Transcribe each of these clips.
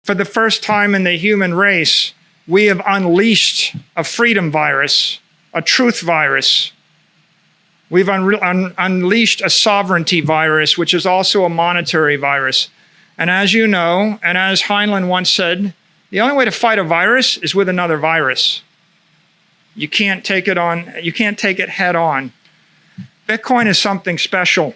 For the first time in the human race, we have unleashed a freedom virus, a truth virus. We've unleashed a sovereignty virus, which is also a monetary virus. And as you know, and as Heinlein once said, the only way to fight a virus is with another virus. You can't take it on, you can't take it head on. Bitcoin is something special.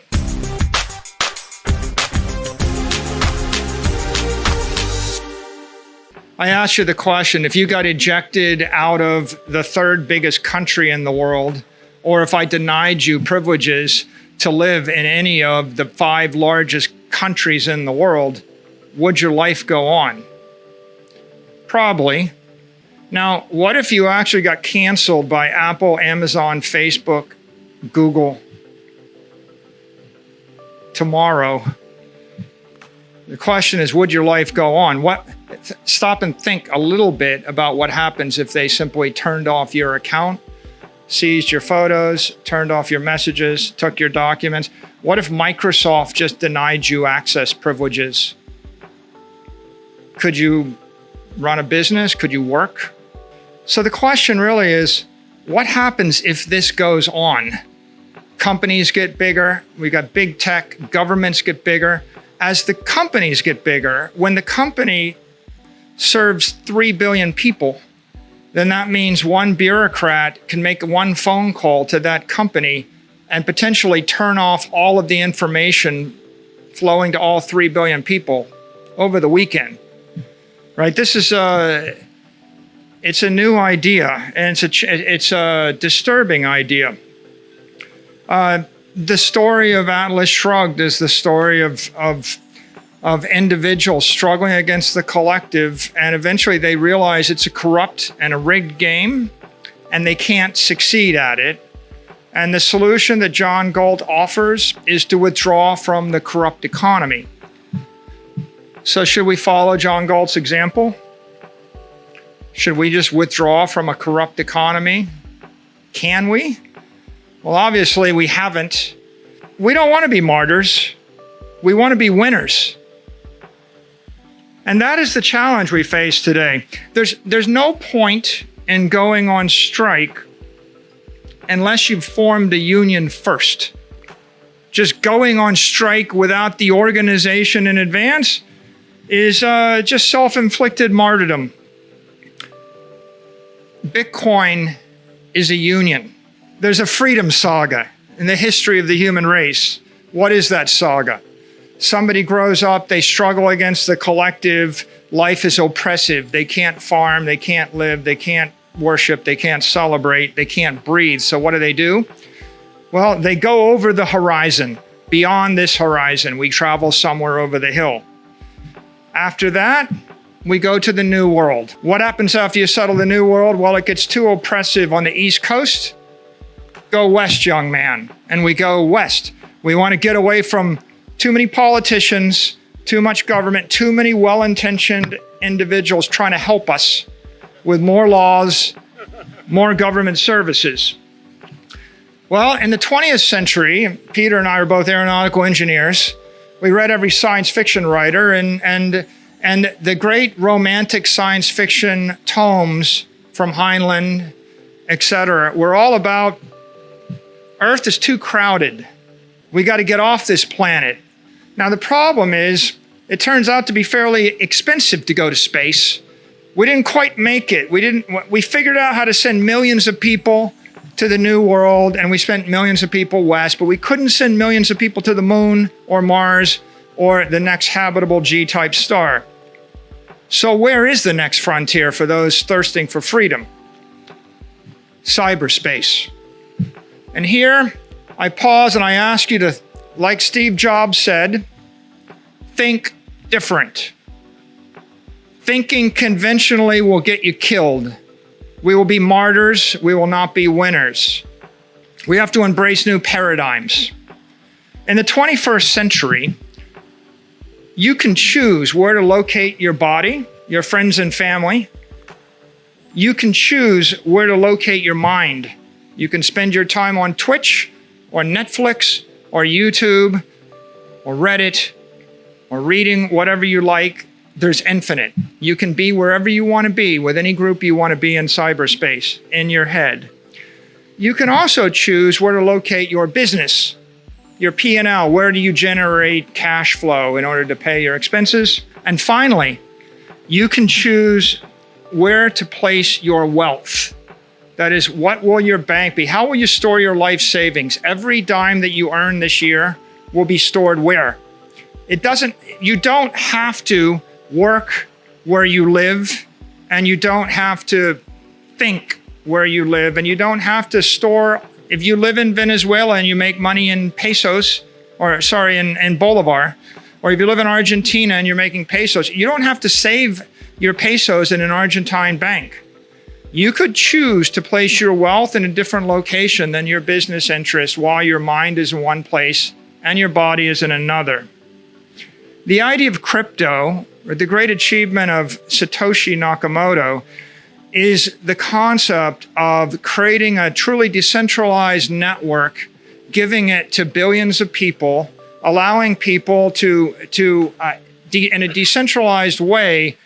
I asked you the question, if you got ejected out of the third biggest country in the world, or if I denied you privileges to live in any of the 5 largest countries in the world, would your life go on? Probably. Now, what if you actually got canceled by Apple, Amazon, Facebook, Google tomorrow? The question is, would your life go on? Stop and think a little bit about what happens if they simply turned off your account, seized your photos, turned off your messages, took your documents. What if Microsoft just denied you access privileges? Could you run a business? Could you work? So the question really is, what happens if this goes on? Companies get bigger, we got big tech, governments get bigger. As the companies get bigger, when the company serves 3 billion people, then that means one bureaucrat can make one phone call to that company and potentially turn off all of the information flowing to all 3 billion people over the weekend, right? This is it's a new idea, and it's a disturbing idea. The story of Atlas Shrugged is the story of individuals struggling against the collective, and eventually they realize it's a corrupt and a rigged game, and they can't succeed at it. And the solution that John Galt offers is to withdraw from the corrupt economy. So should we follow John Galt's example? Should we just withdraw from a corrupt economy? Can we? Well, obviously we haven't. We don't want to be martyrs. We want to be winners. And that is the challenge we face today. There's no point in going on strike unless you've formed a union first. Just going on strike without the organization in advance is just self-inflicted martyrdom. Bitcoin is a union. There's a freedom saga in the history of the human race. What is that saga? Somebody grows up, they struggle against the collective, life is oppressive, they can't farm, they can't live, they can't worship, they can't celebrate, they can't breathe. So what do? Well, they go over the horizon. Beyond this horizon, we travel somewhere over the hill. After that, we go to the New World. What happens after you settle the New World? Well, it gets too oppressive on the East Coast. Go west, young man. And we go west. We want to get away from too many politicians, too much government, too many well-intentioned individuals trying to help us with more laws, more government services. Well, in the 20th century, Peter and I are both aeronautical engineers. We read every science fiction writer, and the great romantic science fiction tomes from Heinlein, etc., were all about Earth is too crowded. We got to get off this planet. Now, the problem is, it turns out to be fairly expensive to go to space. We didn't quite make it. We figured out how to send millions of people to the New World, and we sent millions of people west, but we couldn't send millions of people to the moon or Mars or the next habitable G-type star. So where is the next frontier for those thirsting for freedom? Cyberspace. And here, I pause and I ask you to, like Steve Jobs said, think different. Thinking conventionally will get you killed. We will be martyrs, we will not be winners. We have to embrace new paradigms. In the 21st century, you can choose where to locate your body, your friends and family. You can choose where to locate your mind. You can spend your time on Twitch or Netflix or YouTube or Reddit or reading whatever you like there's infinite. You can be wherever you want to be with any group you want to be in cyberspace, in your head. You can also choose where to locate your business, your P&L. Where do you generate cash flow in order to pay your expenses? And finally, you can choose where to place your wealth. That is, what will your bank be? How will you store your life savings? Every dime that you earn this year will be stored where? You don't have to work where you live, and you don't have to think where you live, and you don't have to store. If you live in Venezuela and you make money in pesos, in Bolivar, or if you live in Argentina and you're making pesos, you don't have to save your pesos in an Argentine bank. You could choose to place your wealth in a different location than your business interests while your mind is in one place and your body is in another. The idea of crypto, or the great achievement of Satoshi Nakamoto, is the concept of creating a truly decentralized network, giving it to billions of people, allowing people to in a decentralized way,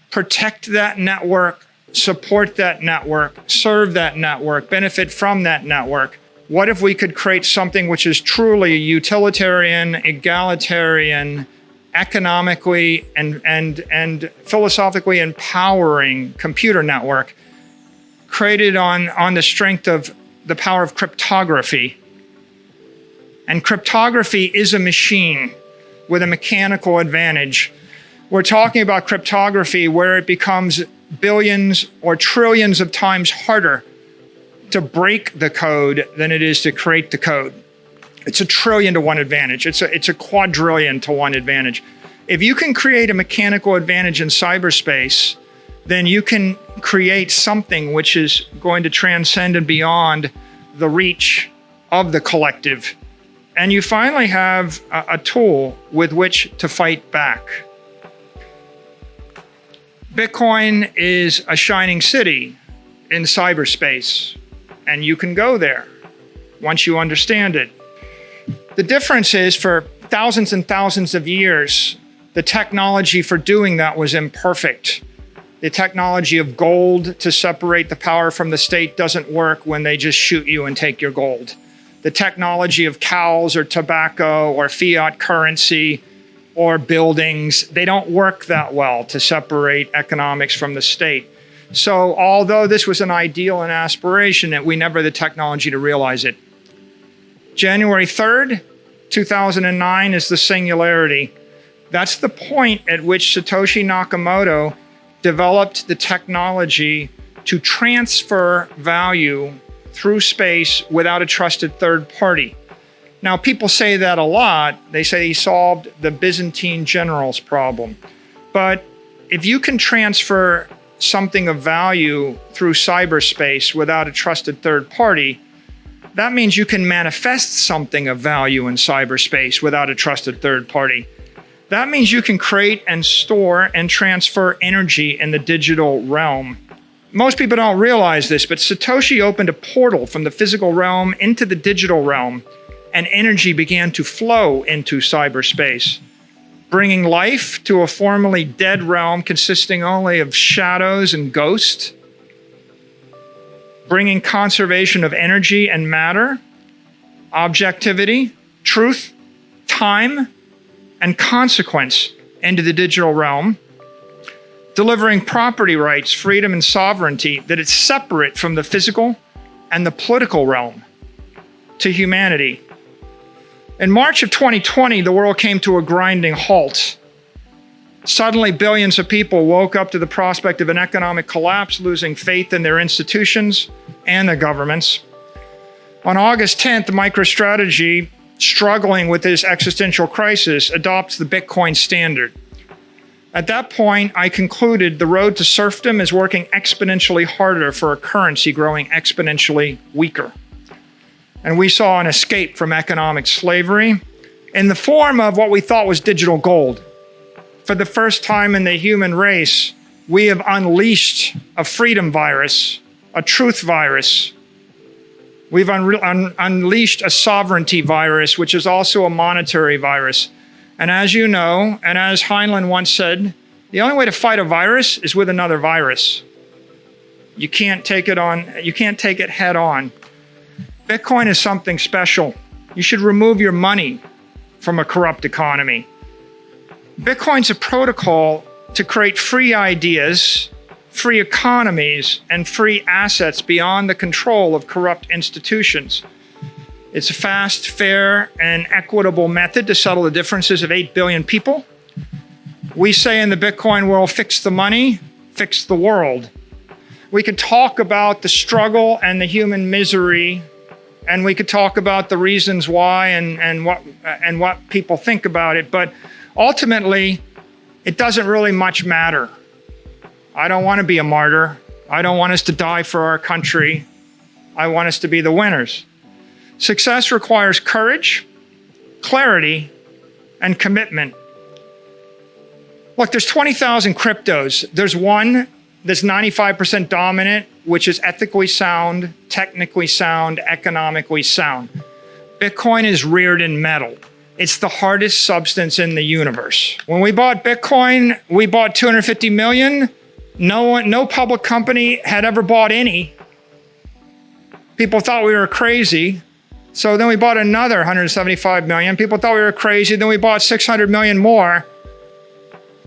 protect that network, support that network, serve that network, benefit from that network. What if we could create something which is truly a utilitarian, egalitarian, economically and philosophically empowering computer network created on the strength of the power of cryptography? And cryptography is a machine with a mechanical advantage. We're talking about cryptography where it becomes billions or trillions of times harder to break the code than it is to create the code. It's a trillion to one advantage. It's a quadrillion to one advantage. If you can create a mechanical advantage in cyberspace, then you can create something which is going to transcend and beyond the reach of the collective. And you finally have a tool with which to fight back. Bitcoin is a shining city in cyberspace, and you can go there once you understand it. The difference is, for thousands and thousands of years, the technology for doing that was imperfect. The technology of gold to separate the power from the state doesn't work when they just shoot you and take your gold. The technology of cows or tobacco or fiat currency or buildings, they don't work that well to separate economics from the state. So although this was an ideal and aspiration, we never had the technology to realize it. January 3rd, 2009 is the singularity. That's the point at which Satoshi Nakamoto developed the technology to transfer value through space without a trusted third party. Now, people say that a lot. They say he solved the Byzantine generals problem. But if you can transfer something of value through cyberspace without a trusted third party, that means you can manifest something of value in cyberspace without a trusted third party. That means you can create and store and transfer energy in the digital realm. Most people don't realize this, but Satoshi opened a portal from the physical realm into the digital realm, and energy began to flow into cyberspace, bringing life to a formerly dead realm consisting only of shadows and ghosts, bringing conservation of energy and matter, objectivity, truth, time, and consequence into the digital realm, delivering property rights, freedom, and sovereignty that is separate from the physical and the political realm to humanity. In March of 2020, the world came to a grinding halt. Suddenly, billions of people woke up to the prospect of an economic collapse, losing faith in their institutions and their governments. On August 10th, MicroStrategy, struggling with this existential crisis, adopts the Bitcoin standard. At that point, I concluded the road to serfdom is working exponentially harder for a currency growing exponentially weaker. And we saw an escape from economic slavery in the form of what we thought was digital gold. For the first time in the human race, we have unleashed a freedom virus, a truth virus. We've unleashed a sovereignty virus, which is also a monetary virus. And as you know, and as Heinlein once said, The only way to fight a virus is with another virus. You can't take it head on. Bitcoin is something special. You should remove your money from a corrupt economy. Bitcoin's a protocol to create free ideas, free economies, and free assets beyond the control of corrupt institutions. It's a fast, fair, and equitable method to settle the differences of 8 billion people. We say in the Bitcoin world, fix the money, fix the world. We could talk about the struggle and the human misery, and we could talk about the reasons why and what people think about it, but ultimately, it doesn't really much matter. I don't want to be a martyr. I don't want us to die for our country. I want us to be the winners. Success requires courage, clarity, and commitment. Look, there's 20,000 cryptos. There's one that's 95% dominant, which is ethically sound, technically sound, economically sound. Bitcoin is reared in metal. It's the hardest substance in the universe. When we bought Bitcoin, we bought 250 million. No public company had ever bought any. People thought we were crazy. So then we bought another 175 million. People thought we were crazy. Then we bought 600 million more.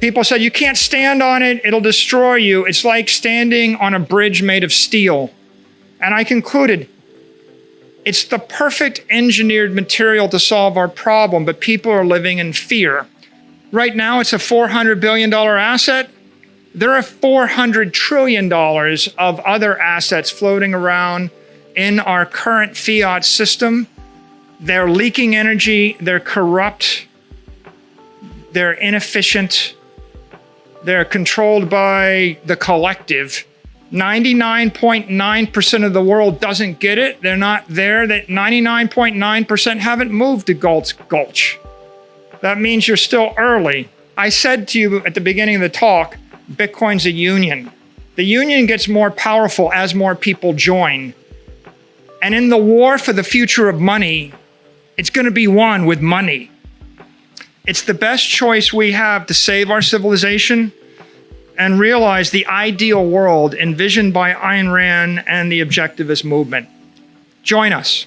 People said, you can't stand on it. It'll destroy you. It's like standing on a bridge made of steel. And I concluded, it's the perfect engineered material to solve our problem, but people are living in fear. Right now, it's a $400 billion asset. There are $400 trillion of other assets floating around in our current fiat system. They're leaking energy, they're corrupt, they're inefficient, they're controlled by the collective. 99.9% of the world doesn't get it. They're not there. That 99.9% haven't moved to Gulch. That means you're still early. I said to you at the beginning of the talk, Bitcoin's a union. The union gets more powerful as more people join. And in the war for the future of money, it's going to be won with money. It's the best choice we have to save our civilization and realize the ideal world envisioned by Ayn Rand and the objectivist movement. Join us.